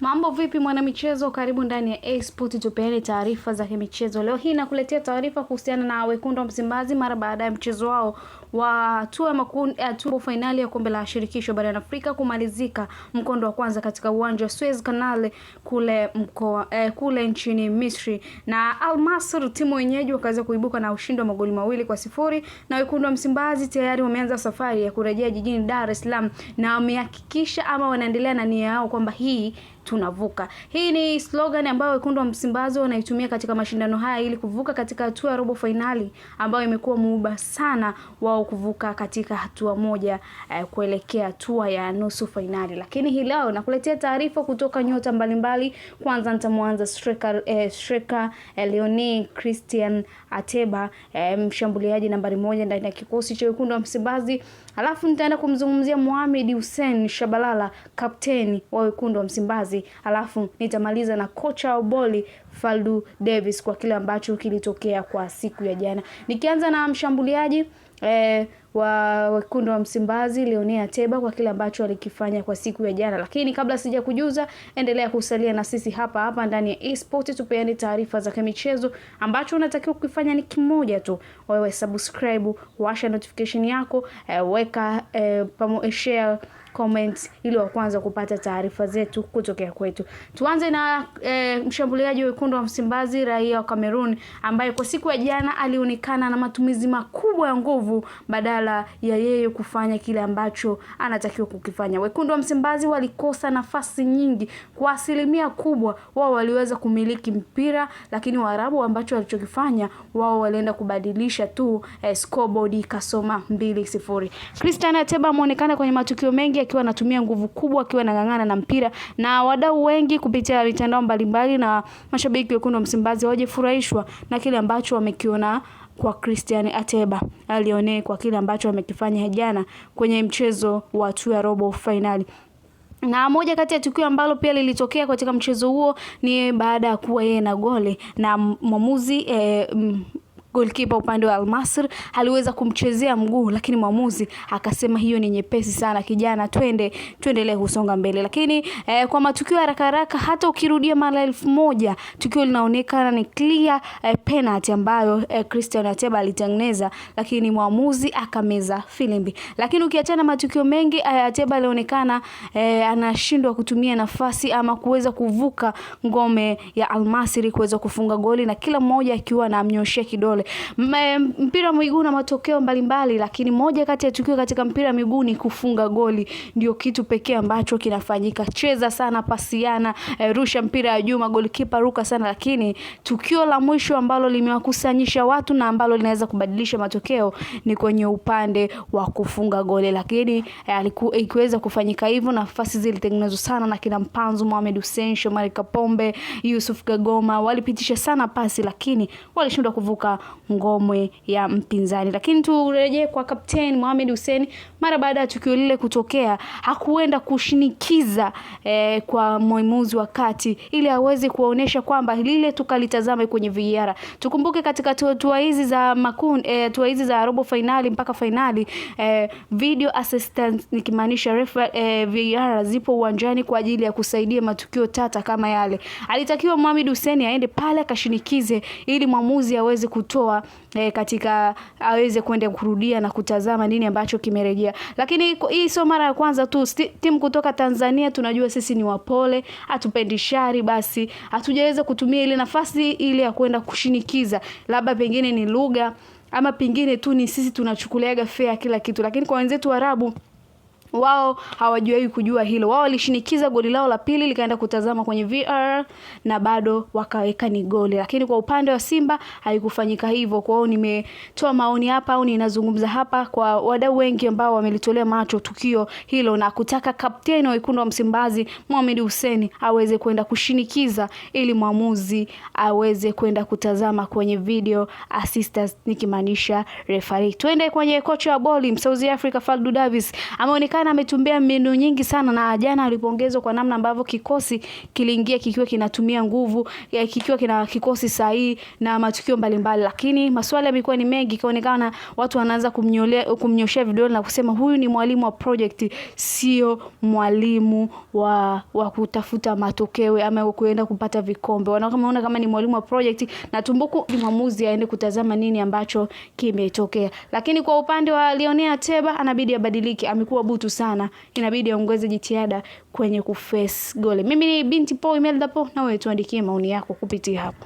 Mambo vipi mwana michezo, karibu ndani ya A-Sport tupeane taarifa za michezo. Leo hii nakuletea taarifa kuhusiana na wekundu wa Msimbazi mara baada ya mchezo wao wa hatua finali ya kombe la shirikisho barani Afrika kumalizika mkondo wa kwanza katika uwanja wa Suez Canal kule nchini Misri, na Al Masry timu wenyeji wakaweza kuibuka na ushindi wa magoli 2-0, na wekundu wa Msimbazi tayari wameanza safari ya kurejea jijini Dar es Salaam na wamehakikisha ama wanaendelea na nia yao kwamba hii tunavuka. Hii ni slogan ambayo wekundu wa Msimbazi wanaitumia katika mashindano haya ili kuvuka katika hatua ya robo finali ambayo imekuwa muuba sana wao kuvuka katika hatua moja kuelekea hatua ya nusu finali. Lakini hii leo nakuletea taarifa kutoka nyota mbalimbali. Kwanza nitamwanza striker Leonie Christian Ateba, mshambuliaji nambari 1 ndani ya kikosi cha wekundu wa Msimbazi. Alafu nitaenda kumzungumzia Mohamed Hussein Shabalala, kapteni wa wekundu wa Msimbazi. Alafu nitamaliza na kocha wa boli Faldu Davis kwa kile ambacho kilitokea kwa siku ya jana. Nikianza na mshambuliaji wa wekundu wa Msimbazi Leonie Ateba kwa kile ambacho alikifanya kwa siku ya jana. Lakini kabla sija kujuza, endelea kusalia na sisi hapa ndani ya eSport tupeane taarifa za michezo. Ambacho unatakiwa kufanya ni kimoja tu, wewe subscribe, washa notification yako, weka share, comment ili wa kwanza kupata taarifa zetu kutokea kwetu. Tuanze na mshambuliaji wa wekundu wa Msimbazi raia wa Cameroon ambaye kwa siku ya jana alionekana na matumizi makubwa ya nguvu badala ya yeye kufanya kile ambacho anatakiwa kukifanya. Wekundu wa Msimbazi walikosa nafasi nyingi, kwa asilimia kubwa wao waliweza kumiliki mpira, lakini Waarabu ambacho walichokifanya wao walienda kubadilisha tu scoreboard ikasoma 2-0. Christian Ateba ameonekana kwenye matukio mengi akiwa anatumia nguvu kubwa, akiwa anang'ang'ana na mpira, na wadau wengi kupitia mitandao mbalimbali na mashabiki wekundu wa Msimbazi wajifurahishwa na kile ambacho wamekiona kwa Christian Ateba Leonie kwa kile ambacho amekifanya jana kwenye mchezo wa hatua ya robo finali. Na moja kati ya tukio ambalo pia lilitokea katika mchezo huo ni baada ya kuwa yeye na goli na mwamuzi goalkeeper upande wa Al Masry aliweza kumchezea mguu, lakini mwamuzi akasema hiyo ni nyepesi sana kijana, tuendelee kusonga mbele. Lakini kwa matukio haraka hata ukirudia mara 1000 tukio linaonekana ni clear penalty ambayo Christian Ateba alitengeneza, lakini mwamuzi akameza filimbi. Lakini ukiachana matukio mengi, Ateba alionekana anashindwa kutumia nafasi ama kuweza kuvuka ngome ya Al Masry kuweza kufunga goli, na kila mmoja akiwa anamnyoshia kidole. Mpira wa miguu na matokeo mbalimbali, lakini moja kati ya tukio katika mpira wa miguu ni kufunga goli. Ndio kitu pekee ambacho kinafanyika. Cheza sana, pasiana, rusha mpira juu, magolikipa ruka sana, lakini tukio la mwisho ambalo limewakusanyisha watu na ambalo linaweza kubadilisha matokeo ni kwenye upande wa kufunga goli. Lakini ikiweza kufanyika hivyo, nafasi zilitengenezwa sana na kina Mpanzu, Mohamed Hussein, Shomari Kapombe, Yusuf Kagoma, walipitisha sana pasi, lakini walishindwa kuvuka ngome ya mpinzani. Lakini turejee kwa kapteni Mohamed Hussein, mara baada ya tukio lile kutokea hakuenda kushinikiza kwa mwamuzi wa kati ili aweze kuonesha kwamba lile tukalitazama kwenye VAR. Tukumbuke katika hatua hizi za hatua hizi za robo finali mpaka finali, video assistant nikimaanisha VAR zipo uwanjani kwa ajili ya kusaidia matukio tata kama yale. Alitakiwa Mohamed Hussein aende pale akashinikize ili mwamuzi aweze kutoa katika aweze kwenda kurudia na kutazama nini ambacho kimerejea. Lakini hii sio mara ya kwanza tu. Timu kutoka Tanzania tunajua sisi ni wapole, hatupendi shari, basi hatujaweza kutumia ile nafasi ile ya kwenda kushinikiza. Labda pengine ni lugha ama pengine tu ni sisi tunachukuliaga fair kila kitu, lakini kwa wenzetu Waarabu wao hawajui kujua hilo. Wao walishinikiza goli lao la pili likaenda kutazama kwenye VAR na bado wakaweka ni goli. Lakini kwa upande wa Simba haikufanyika hivyo. Kwa hiyo nimetoa maoni hapa au ninazungumza hapa kwa wadau wengi ambao wamelitolea macho tukio hilo na kutaka kapteni wa wekundu wa Msimbazi Mohamed Hussein aweze kwenda kushinikiza ili mwamuzi aweze kwenda kutazama kwenye video assistance nikimaanisha referee. Twende kwenye kocha wa boli South Africa Faldu Davis. Ameonekana inaonekana ametumia mbinu nyingi sana, na jana alipongezwa kwa namna ambavyo kikosi kiliingia kikiwa kinatumia nguvu, kikiwa kina kikosi sahihi na matukio mbalimbali. Lakini maswali yamekuwa ni mengi, kaonekana watu wanaanza kumnyoshia vidole na kusema huyu ni mwalimu wa project, sio mwalimu wa kutafuta matokeo ama kuenda kupata vikombe. Wanaona kama ni mwalimu wa project, na tumbuku ni mwamuzi aende kutazama nini ambacho kimetokea. Lakini kwa upande wa Lionel Ateba anabidi abadilike, amekuwa butu sana, inabidi aongeze jitihada kwenye kuface goal. Mimi ni Binti Paul Imelda Po, na wewe tuandikie maoni yako kupitia hapo.